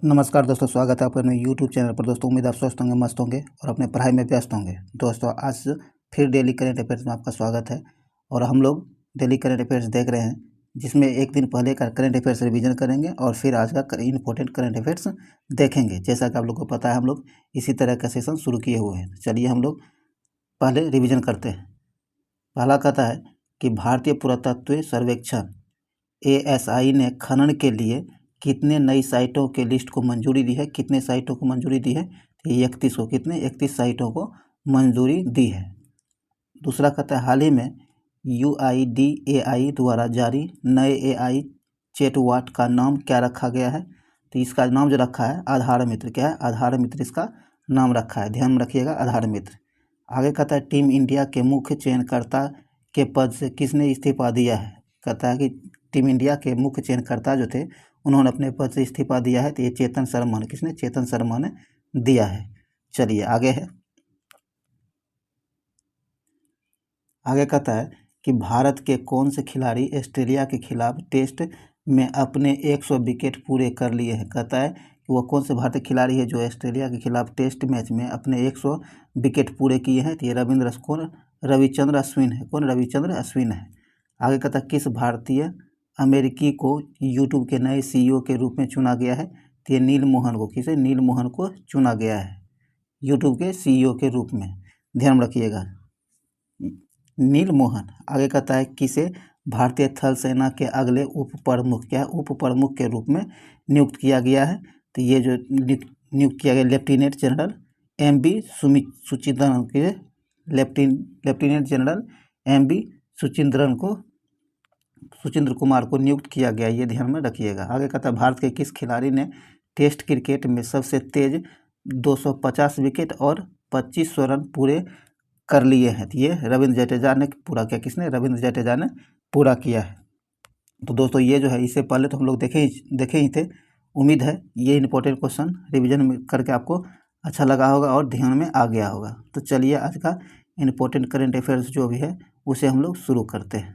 नमस्कार दोस्तों, स्वागत है अपने यूट्यूब चैनल पर। दोस्तों उम्मीद आप स्वस्थ होंगे, मस्त होंगे और अपने पढ़ाई में व्यस्त होंगे। दोस्तों आज फिर डेली करंट अफेयर्स में आपका स्वागत है। और हम लोग डेली करंट अफेयर्स देख रहे हैं, जिसमें एक दिन पहले का करंट अफेयर्स रिवीजन करेंगे और फिर आज का इंपॉर्टेंट करंट अफेयर्स देखेंगे। जैसा कि आप लोग को पता है, हम लोग इसी तरह का सेशन शुरू किए हुए हैं। चलिए हम लोग पहले रिविज़न करते हैं। पहला कहता है कि भारतीय पुरातत्व सर्वेक्षण ASI ने खनन के लिए कितने नई साइटों के लिस्ट को मंजूरी दी है। कितने साइटों को मंजूरी दी है? 31 को। कितने? 31 साइटों को मंजूरी दी है। दूसरा कहता है हाल ही में UIDAI द्वारा जारी नए AI चैटबॉट का नाम क्या रखा गया है? तो इसका नाम जो रखा है आधार मित्र। क्या है? आधार मित्र इसका नाम रखा है, ध्यान में रखिएगा, आधार मित्र। आगे कहता है टीम इंडिया के मुख्य चयनकर्ता के पद से किसने इस्तीफा दिया है? कहता है कि टीम इंडिया के मुख्य चयनकर्ता जो थे उन्होंने अपने पद से इस्तीफा दिया है। तो ये चेतन शर्मा ने, किसने? चेतन शर्मा ने दिया है। चलिए आगे है। आगे कहता है कि भारत के कौन से खिलाड़ी ऑस्ट्रेलिया के खिलाफ टेस्ट में अपने 100 विकेट पूरे कर लिए हैं? कहता है कि वो कौन से भारतीय खिलाड़ी है जो ऑस्ट्रेलिया के खिलाफ टेस्ट मैच में अपने 100 विकेट पूरे किए हैं? तो ये रविचंद्र अश्विन है। कौन? रविचंद्र अश्विन है। आगे कहता है किस भारतीय अमेरिकी को यूट्यूब के नए CEO के रूप में चुना गया है? तो ये नील मोहन को। किसे? नील मोहन को चुना गया है यूट्यूब के CEO के रूप में, ध्यान रखिएगा, नील मोहन। आगे कहता है किसे भारतीय थल सेना के अगले उप प्रमुख, क्या है? उप प्रमुख के रूप में नियुक्त किया गया है? तो ये जो नियुक्त किया गया लेफ्टिनेंट जनरल MB सुचिंद्रन के, lieutenant general MB Suchindra Kumar को नियुक्त किया गया, ये ध्यान में रखिएगा। आगे कहता है भारत के किस खिलाड़ी ने टेस्ट क्रिकेट में सबसे तेज 250 विकेट और 2500 रन पूरे कर लिए हैं? तो ये रविंद्र जडेजा ने पूरा किया। किसने? रविंद्र जडेजा ने पूरा किया है। तो दोस्तों ये जो है, इससे पहले तो हम लोग देखे ही थे। उम्मीद है ये इंपॉर्टेंट क्वेश्चन रिवीजन करके आपको अच्छा लगा होगा और ध्यान में आ गया होगा। तो चलिए आज का इंपॉर्टेंट करंट अफेयर्स जो भी है उसे हम लोग शुरू करते हैं।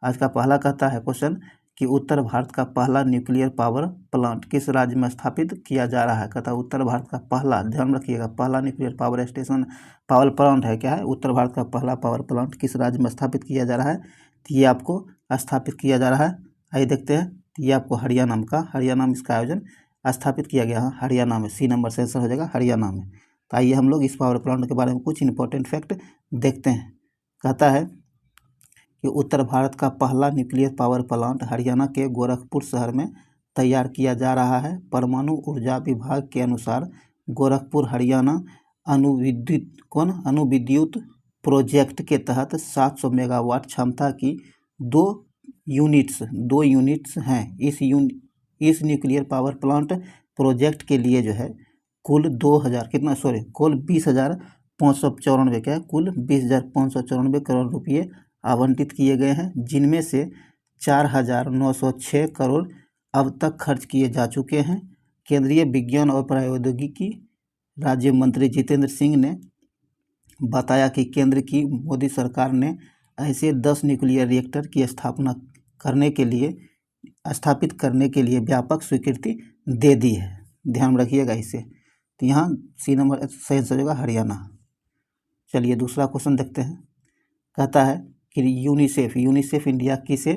आज का पहला कहता है क्वेश्चन कि उत्तर भारत का पहला न्यूक्लियर पावर प्लांट किस राज्य में स्थापित किया जा रहा है? कहता है उत्तर भारत का पहला, ध्यान रखिएगा, पहला nuclear power station, power plant है। क्या है? उत्तर भारत का पहला पावर प्लांट किस राज्य में स्थापित किया जा रहा है? तो ये आपको स्थापित किया जा रहा है, आइए देखते हैं। तो ये आपको हरियाणा में इसका आयोजन स्थापित किया गया है। हरियाणा में C नंबर से आंसर हो जाएगा, हरियाणा में। तो आइए हम लोग इस पावर प्लांट के बारे में कुछ इंपॉर्टेंट फैक्ट देखते हैं। कहता है कि उत्तर भारत का पहला न्यूक्लियर पावर प्लांट हरियाणा के गोरखपुर शहर में तैयार किया जा रहा है। परमाणु ऊर्जा विभाग के अनुसार गोरखपुर हरियाणा अणुविद्युत प्रोजेक्ट के तहत 700 मेगावाट क्षमता की दो यूनिट्स हैं। इस न्यूक्लियर पावर प्लांट प्रोजेक्ट के लिए जो है कुल 20,594 क्या है? कुल 20,594 करोड़ रुपये आवंटित किए गए हैं, जिनमें से 4,906 करोड़ अब तक खर्च किए जा चुके हैं। केंद्रीय विज्ञान और प्रौद्योगिकी राज्य मंत्री जितेंद्र सिंह ने बताया कि केंद्र की मोदी सरकार ने ऐसे 10 न्यूक्लियर रिएक्टर की स्थापित करने के लिए व्यापक स्वीकृति दे दी है। ध्यान रखिएगा इसे। तो यहाँ C नंबर सही आंसर होगा हरियाणा। चलिए दूसरा क्वेश्चन देखते हैं। कहता है कि यूनिसेफ इंडिया किसे,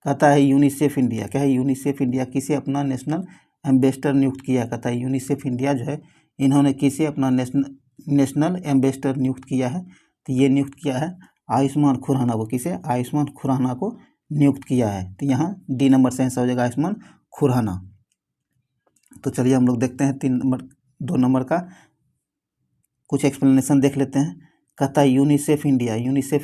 कहता है यूनिसेफ इंडिया, क्या है? यूनिसेफ इंडिया किसे अपना नेशनल एम्बेसडर नियुक्त किया? कहता है यूनिसेफ इंडिया जो है, इन्होंने किसे अपना नेशनल एम्बेसडर नियुक्त किया है? तो ये नियुक्त किया है आयुष्मान खुराना को। किसे? आयुष्मान खुराना को नियुक्त किया है। तो यहाँ D नंबर से आंसर हो जाएगा आयुष्मान खुराना। तो चलिए हम लोग देखते हैं 2 नंबर का कुछ एक्सप्लेनेशन देख लेते हैं। कहता है यूनिसेफ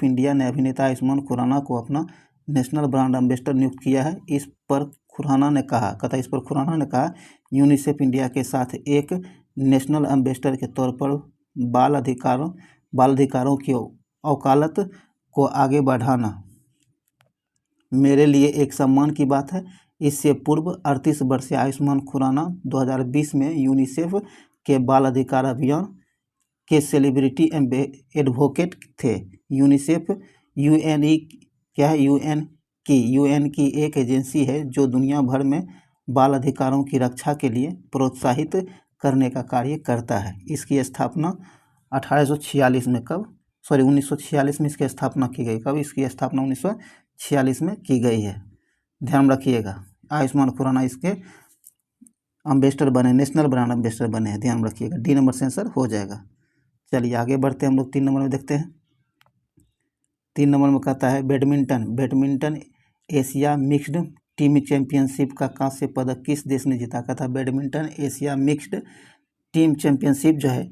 इंडिया ने अभिनेता आयुष्मान खुराना को अपना नेशनल ब्रांड एम्बेसडर नियुक्त किया है। इस पर खुराना ने कहा यूनिसेफ इंडिया के साथ एक नेशनल एम्बेसडर के तौर पर बाल अधिकारों की वकालत को आगे बढ़ाना मेरे लिए एक सम्मान की बात है। इससे पूर्व 38 वर्षीय आयुष्मान खुराना 2020 में यूनिसेफ के बाल अधिकार अभियान के सेलिब्रिटी एडवोकेट थे। यूनिसेफ यूएन की एक एजेंसी है जो दुनिया भर में बाल अधिकारों की रक्षा के लिए प्रोत्साहित करने का कार्य करता है। इसकी स्थापना 1846 में 1946 में इसकी स्थापना की गई। कब इसकी स्थापना 1946 में की गई है, ध्यान रखिएगा। आयुष्मान खुराना इसके एम्बेसडर बने, नेशनल ब्रांड एम्बेसडर बने हैं, ध्यान रखिएगा। डी नंबर से आंसर हो जाएगा। चलिए आगे बढ़ते हैं हम लोग 3 नंबर में देखते हैं। 3 नंबर में कहता है badminton Asia mixed team championship का कांस्य पदक किस देश ने जीता। कहता है badminton Asia mixed team championship जो है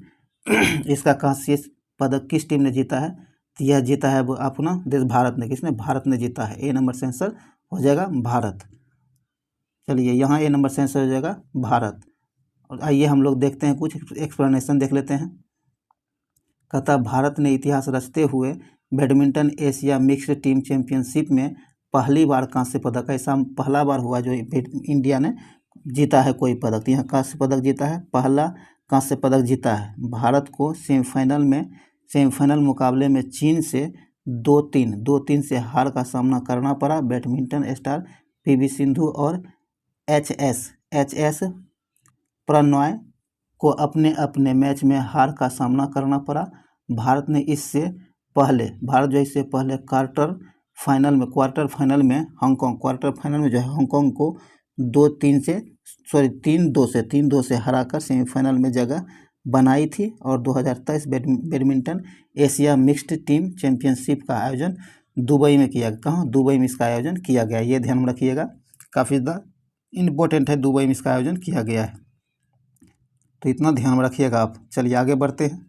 इसका कांस्य पदक किस टीम ने जीता है। तो यह जीता है अपना देश भारत ने। किसने? भारत ने जीता है। ए नंबर से आंसर हो जाएगा भारत। चलिए यहाँ ए नंबर से आंसर हो जाएगा भारत। और आइए हम लोग देखते हैं, कुछ एक्सप्लेनेशन देख लेते हैं। कहता भारत ने इतिहास रचते हुए badminton Asia mixed team championship में पहली बार कांस्य पदक, ऐसा पहला बार हुआ जो इंडिया ने जीता है कोई पदक। तो यहाँ कांस्य पदक जीता है, पहला कांस्य पदक जीता है। भारत को सेमीफाइनल मुकाबले में चीन से 2-3 से हार का सामना करना पड़ा। बैडमिंटन स्टार पीवी सिंधु और एच.एस. प्रणॉय को अपने अपने मैच में हार का सामना करना पड़ा। भारत इससे पहले क्वार्टर फाइनल में हांगकांग को 3-2 से हराकर सेमीफाइनल में जगह बनाई थी। और 2023 badminton Asia mixed team championship का आयोजन दुबई में किया गया। कहाँ? दुबई में इसका आयोजन किया गया। ये ध्यान में रखिएगा, काफ़ी ज़्यादा इम्पोर्टेंट है। दुबई में इसका आयोजन किया गया है, तो इतना ध्यान में रखिएगा आप। चलिए आगे बढ़ते हैं।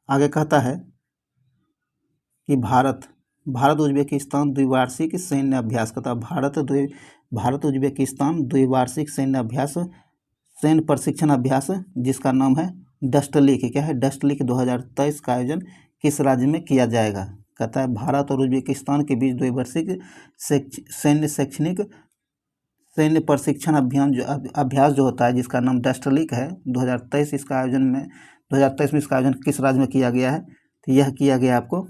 आगे कहता है कि भारत उज्बेकिस्तान द्विवार्षिक सैन्य अभ्यास। कहता है भारत उज्बेकिस्तान द्विवार्षिक सैन्य प्रशिक्षण अभ्यास जिसका नाम है डस्टलिक। क्या है? डस्टलिक 2023 का आयोजन किस राज्य में किया जाएगा। कहता है भारत और उज्बेकिस्तान के बीच द्विवार्षिक सैन्य प्रशिक्षण अभ्यास जो होता है जिसका नाम डस्टलिक है, 2023 में इसका आयोजन किस राज्य में किया गया है। तो यह किया गया आपको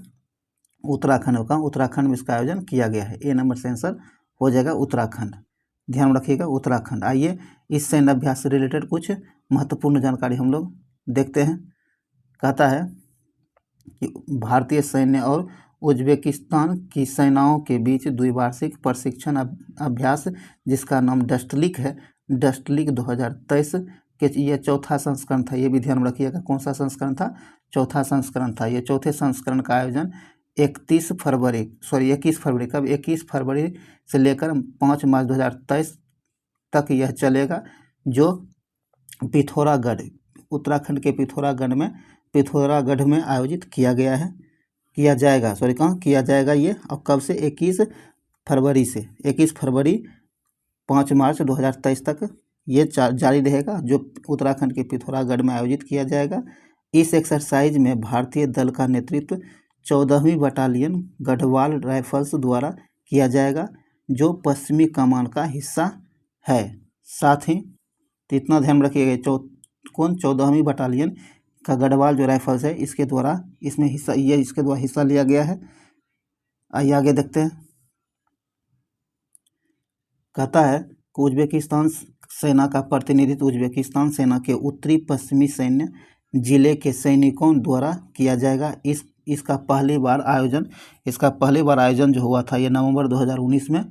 उत्तराखंड में इसका आयोजन किया गया है। ए नंबर से आंसर हो जाएगा उत्तराखंड। ध्यान रखिएगा उत्तराखंड। आइए इस सैन्य अभ्यास से रिलेटेड कुछ महत्वपूर्ण जानकारी हम लोग देखते हैं। कहता है कि भारतीय सैन्य और उज्बेकिस्तान की सेनाओं के बीच द्विवार्षिक प्रशिक्षण अभ्यास जिसका नाम डस्टलिक है, डस्टलिक 2023 के ये चौथा संस्करण था। ये भी ध्यान रखिएगा, कौन सा संस्करण था? चौथा संस्करण था। ये चौथे संस्करण का आयोजन 21 फरवरी से लेकर 5 मार्च 2023 तक यह चलेगा, जो पिथौरागढ़, उत्तराखंड के पिथौरागढ़ में आयोजित किया जाएगा। कहाँ किया जाएगा ये, और कब से? 21 फरवरी 5 मार्च 2023 तक ये जारी रहेगा, जो उत्तराखंड के पिथौरागढ़ में आयोजित किया जाएगा। इस एक्सरसाइज में भारतीय दल का नेतृत्व 14वीं बटालियन गढ़वाल राइफल्स द्वारा किया जाएगा, जो पश्चिमी कमान का हिस्सा है। साथ ही इतना ध्यान रखिएगा, 14वीं बटालियन का गढ़वाल जो राइफल्स है इसके द्वारा इसके द्वारा हिस्सा लिया गया है। आइए आगे देखते हैं। कहता है कि उज्बेकिस्तान सेना का प्रतिनिधित्व उज्बेकिस्तान सेना के उत्तरी पश्चिमी सैन्य जिले के सैनिकों द्वारा किया जाएगा। इसका पहली बार आयोजन जो हुआ था ये नवंबर 2019 में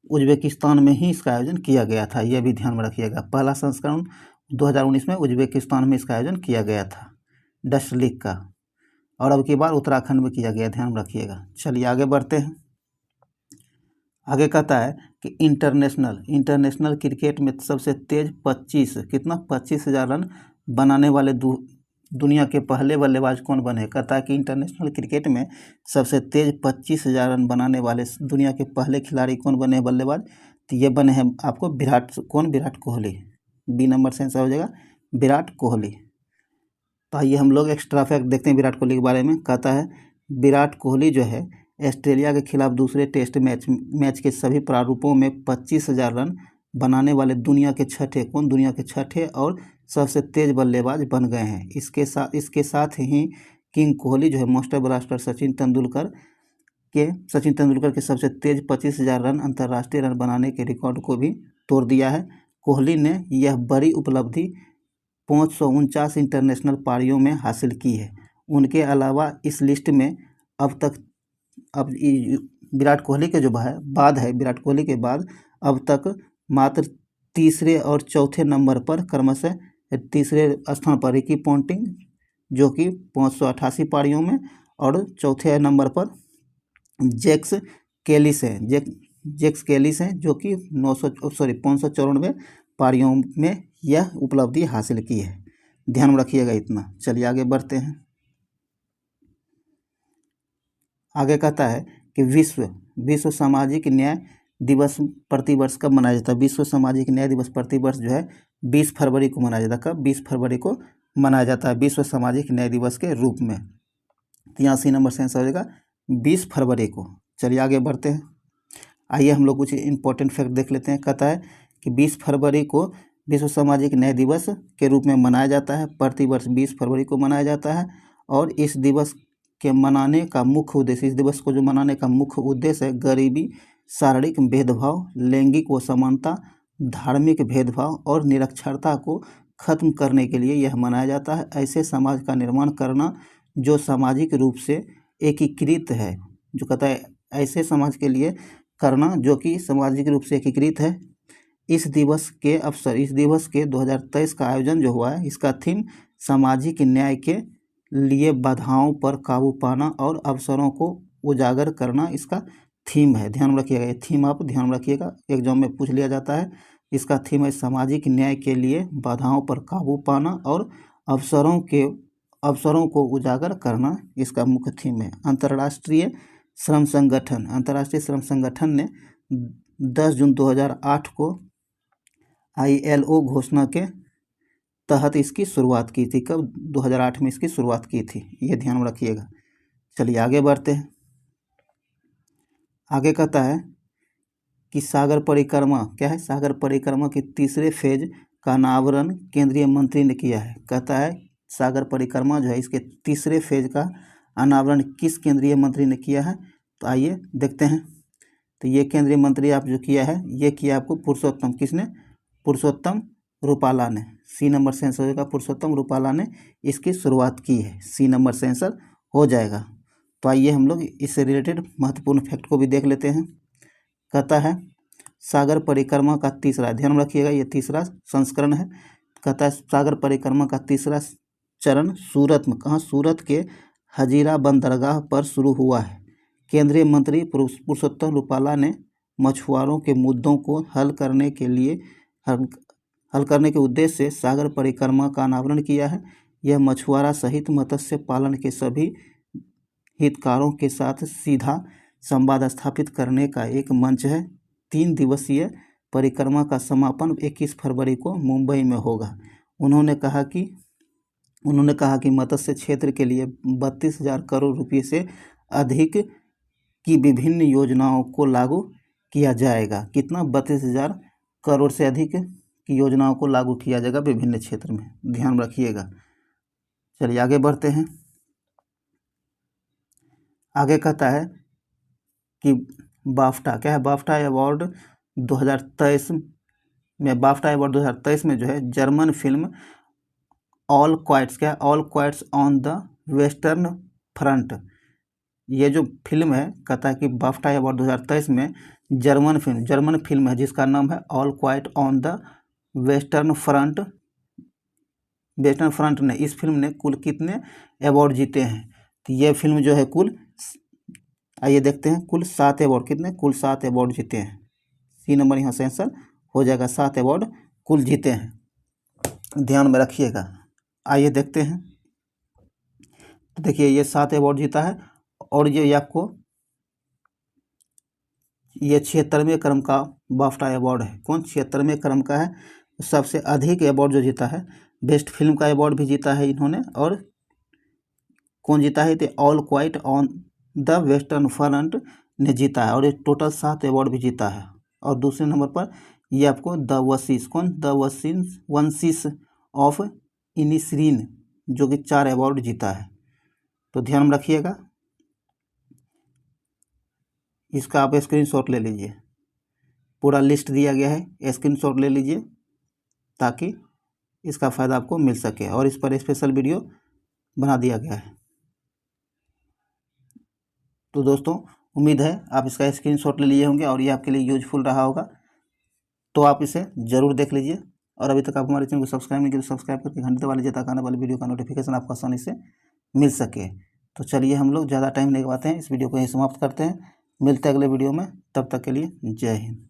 उज्बेकिस्तान में ही इसका आयोजन किया गया था। यह भी ध्यान में रखिएगा, पहला संस्करण 2019 में उज्बेकिस्तान में इसका आयोजन किया गया था डस्टलिक का, और अब की बार उत्तराखंड में किया गया, ध्यान रखिएगा। चलिए आगे बढ़ते हैं। आगे कहता है कि इंटरनेशनल क्रिकेट में सबसे तेज 25,000 रन बनाने वाले दुनिया के पहले बल्लेबाज कौन बने। कहता है कि इंटरनेशनल क्रिकेट में सबसे तेज 25,000 रन बनाने वाले दुनिया के पहले खिलाड़ी कौन बने हैं बल्लेबाज। तो ये बने हैं आपको विराट कोहली। बी नंबर से आंसर हो जाएगा विराट कोहली। तो आइए हम लोग एक्स्ट्रा फैक्ट देखते हैं विराट कोहली के बारे में। कहता है विराट कोहली जो है ऑस्ट्रेलिया के खिलाफ दूसरे टेस्ट मैच के सभी प्रारूपों में 25,000 रन बनाने वाले दुनिया के छठे और सबसे तेज बल्लेबाज बन गए हैं। इसके साथ ही किंग कोहली जो है मास्टर ब्लास्टर सचिन तेंदुलकर सचिन तेंदुलकर के सबसे तेज 25,000 रन अंतर्राष्ट्रीय रन बनाने के रिकॉर्ड को भी तोड़ दिया है। कोहली ने यह बड़ी उपलब्धि 549 इंटरनेशनल पारियों में हासिल की है। उनके अलावा इस लिस्ट में अब विराट कोहली के जो है विराट कोहली के बाद अब तक मात्र तीसरे और चौथे नंबर पर क्रमशः तीसरे स्थान पर रिकी पॉन्टिंग जो कि 588 पारियों में और चौथे नंबर पर जैक्स कैलिस हैं जो कि 594 पारियों में यह उपलब्धि हासिल की है। ध्यान में रखिएगा इतना। चलिए आगे बढ़ते हैं। आगे कहता है कि विश्व सामाजिक न्याय दिवस प्रतिवर्ष कब मनाया जाता है। विश्व सामाजिक न्याय दिवस प्रतिवर्ष जो है 20 फरवरी को मनाया जाता है। कब? 20 फरवरी को मनाया जाता है विश्व सामाजिक न्याय दिवस के रूप में। 83 नंबर से आंसर हो जाएगा 20 फरवरी को। चलिए आगे बढ़ते हैं। आइए हम लोग कुछ इंपॉर्टेंट फैक्ट देख लेते हैं। कहता है कि 20 फरवरी को विश्व सामाजिक न्याय दिवस के रूप में मनाया जाता है। प्रतिवर्ष 20 फरवरी को मनाया जाता है और इस दिवस के मनाने का मुख्य उद्देश्य, इस दिवस को जो मनाने का मुख्य उद्देश्य है गरीबी, शारीरिक भेदभाव, लैंगिक असमानता, धार्मिक भेदभाव और निरक्षरता को खत्म करने के लिए यह मनाया जाता है। ऐसे समाज का निर्माण करना जो सामाजिक रूप से एकीकृत है, जो कहता है ऐसे समाज के लिए करना जो कि सामाजिक रूप से एकीकृत है। इस दिवस के 2023 का आयोजन जो हुआ है, इसका थीम सामाजिक न्याय के लिए बाधाओं पर काबू पाना और अवसरों को उजागर करना इसका थीम है। ध्यान रखिएगा, ये थीम आप ध्यान रखिएगा, एग्जाम में पूछ लिया जाता है। इसका थीम है सामाजिक न्याय के लिए बाधाओं पर काबू पाना और अवसरों को उजागर करना इसका मुख्य थीम है। अंतर्राष्ट्रीय श्रम संगठन ने 10 जून 2008 को ILO घोषणा के तहत इसकी शुरुआत की थी। कब? 2008 में इसकी शुरुआत की थी, ये ध्यान में रखिएगा। चलिए आगे बढ़ते हैं। आगे कहता है कि सागर परिक्रमा क्या है। सागर परिक्रमा के तीसरे फेज का अनावरण केंद्रीय मंत्री ने किया है। कहता है सागर परिक्रमा जो है इसके तीसरे फेज का अनावरण किस केंद्रीय मंत्री ने किया है। तो आइए देखते हैं। तो ये केंद्रीय मंत्री आप जो किया है, ये किया आपको पुरुषोत्तम, किसने? पुरुषोत्तम रूपाला ने। सी नंबर से आंसर हो जाएगा, पुरुषोत्तम रूपाला ने इसकी शुरुआत की है। सी नंबर से आंसर हो जाएगा। तो आइए हम लोग इससे रिलेटेड महत्वपूर्ण फैक्ट को भी देख लेते हैं। कहता है सागर परिक्रमा का तीसरा, ध्यान रखिएगा ये तीसरा संस्करण है। कहता है सागर परिक्रमा का तीसरा चरण सूरत में, कहाँ? सूरत के हजीरा बंदरगाह पर शुरू हुआ है। केंद्रीय मंत्री पुरुषोत्तम रूपाला ने मछुआरों के मुद्दों को हल करने के उद्देश्य से सागर परिक्रमा का अनावरण किया है। यह मछुआरा सहित मत्स्य पालन के सभी हितधारकों के साथ सीधा संवाद स्थापित करने का एक मंच है। 3 दिवसीय परिक्रमा का समापन 21 फरवरी को मुंबई में होगा। उन्होंने कहा कि मत्स्य क्षेत्र के लिए 32,000 करोड़ रुपये से अधिक की विभिन्न योजनाओं को लागू किया जाएगा। कितना? 32,000 करोड़ से अधिक की योजनाओं को लागू किया जाएगा विभिन्न क्षेत्र में। ध्यान रखिएगा। चलिए आगे बढ़ते हैं। आगे कहता है कि बाफ्टा क्या है। बाफ्टा अवार्ड 2023 में जो है German film all quiets on the western front, ये जो फिल्म है, कहता है कि बाफ्टा अवार्ड 2023 में जर्मन फिल्म है जिसका नाम है all quite on the western front ने, इस फिल्म ने कुल कितने अवार्ड जीते हैं। तो ये फिल्म जो है कुल, आइए देखते हैं, कुल 7 अवार्ड, कितने? कुल 7 अवार्ड जीते हैं। सी नंबर यहाँ से आंसर हो जाएगा, 7 अवार्ड कुल जीते हैं। ध्यान में रखिएगा। आइए देखते हैं। तो देखिए ये 7 अवार्ड जीता है और ये आपको ये 76वें क्रम का बाफ्टा अवार्ड है। कौन? 76वें क्रम का है। सबसे अधिक अवार्ड जो जीता है, बेस्ट फिल्म का अवार्ड भी जीता है इन्होंने। और कौन जीता है? तो all quite on the western front ने जीता है और ये टोटल 7 अवार्ड भी जीता है। और दूसरे नंबर पर ये आपको द वंशिस ऑफ इनिसरीन जो कि 4 अवार्ड जीता है। तो ध्यान में रखिएगा। इसका आप स्क्रीनशॉट ले लीजिए। पूरा लिस्ट दिया गया है, स्क्रीनशॉट ले लीजिए ताकि इसका फ़ायदा आपको मिल सके, और इस पर स्पेशल वीडियो बना दिया गया है। तो दोस्तों उम्मीद है आप इसका स्क्रीनशॉट ले लिए होंगे और ये आपके लिए यूजफुल रहा होगा, तो आप इसे ज़रूर देख लीजिए। और अभी तक आप हमारे चैनल को सब्सक्राइब नहीं किया तो सब्सक्राइब करके घंटे वाले जेता आने वाली वीडियो का नोटिफिकेशन आपको आसानी से मिल सके। तो चलिए हम लोग ज़्यादा टाइम नहीं लगाते हैं, इस वीडियो को यहीं समाप्त करते हैं। मिलते हैं अगले वीडियो में, तब तक के लिए जय हिंद।